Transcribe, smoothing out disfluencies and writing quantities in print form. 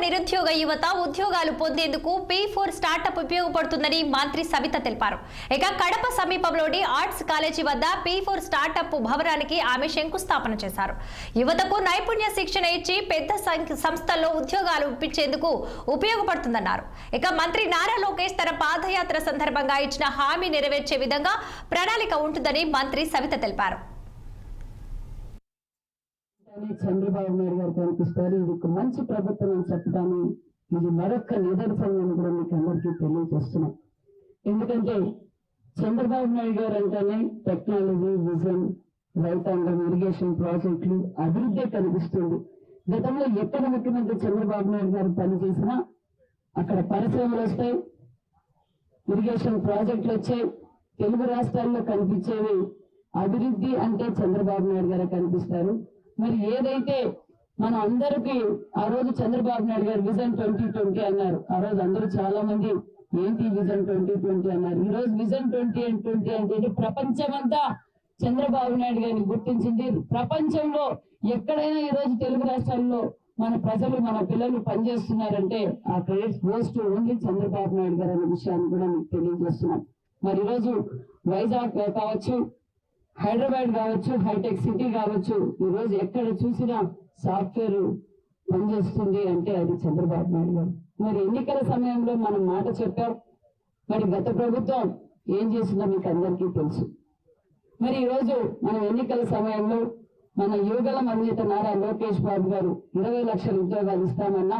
నిరుద్యోగ యువత ఉద్యోగాలు పొందేందుకు P4 స్టార్టప్ ఉపయోగపడుతుందని మంత్రి సవిత తెలిపారు. ఇక కడప సమీపంలోని ఆర్ట్స్ కాలేజీ వద్ద P4 స్టార్టప్ భవనానికి ఆమె శంకుస్థాపన చేశారు. యువతకు నైపుణ్య శిక్షణ ఇచ్చి పెద్ద సంస్థల్లో ఉద్యోగాలు ఇప్పించేందుకు ఉపయోగపడుతుందన్నారు. ఇక మంత్రి నారా లోకేష్ తన పాదయాత్ర సందర్భంగా ఇచ్చిన హామీ నెరవేర్చే విధంగా ప్రణాళిక ఉంటుందని మంత్రి సవిత తెలిపారు. చంద్రబాబు నాయుడు గారు కనిపిస్తారు. ఇది ఒక మంచి ప్రభుత్వం అని చెప్పడాన్ని ఇది మరొక నిదర్శనం కూడా మీకు అందరికీ తెలియజేస్తున్నాం. ఎందుకంటే చంద్రబాబు నాయుడు గారు అంటేనే టెక్నాలజీ, విజన్, రైతాంగం, ఇరిగేషన్ ప్రాజెక్టులు అభివృద్ధి కనిపిస్తుంది. గతంలో ఎక్కడ ముఖ్యమంత్రి చంద్రబాబు నాయుడు గారు పనిచేసినా అక్కడ పరిశ్రమలు వస్తాయి, ఇరిగేషన్ ప్రాజెక్టులు వచ్చాయి. తెలుగు రాష్ట్రాల్లో కనిపించేవి అభివృద్ధి అంటే చంద్రబాబు నాయుడు గారు కనిపిస్తారు. మరి ఏదైతే మన అందరికీ ఆ రోజు చంద్రబాబు నాయుడు గారు విజన్ 2020 అన్నారు. ఆ రోజు అందరూ చాలా మంది ఏంటి విజన్ 2020 అన్నారు. ఈ రోజు విజన్ 2020 అంటే ప్రపంచమంతా చంద్రబాబు నాయుడు గారిని గుర్తించింది. ప్రపంచంలో ఎక్కడైనా ఈ రోజు తెలుగు రాష్ట్రాల్లో మన ప్రజలు, మన పిల్లలు పనిచేస్తున్నారంటే ఆ credits goes to only Chandrababu Naidu గారు అనే విషయాన్ని కూడా మీకు తెలియజేస్తున్నాం. మరి ఈరోజు వైజాగ్ కావచ్చు, హైదరాబాద్ కావచ్చు, హైటెక్ సిటీ కావచ్చు, ఈ రోజు ఎక్కడ చూసినా సాఫ్ట్వేర్ పనిచేస్తుంది అంటే అది చంద్రబాబు నాయుడు గారు. మరి ఎన్నికల సమయంలో మనం మాట చెప్పాం. మరి గత ప్రభుత్వం ఏం చేసిందో మీకు అందరికీ తెలుసు. మరి ఈరోజు మనం ఎన్నికల సమయంలో మన యువగలం అధినేత నారా లోకేష్ బాబు గారు 20 లక్షల ఉద్యోగాలు ఇస్తామన్నా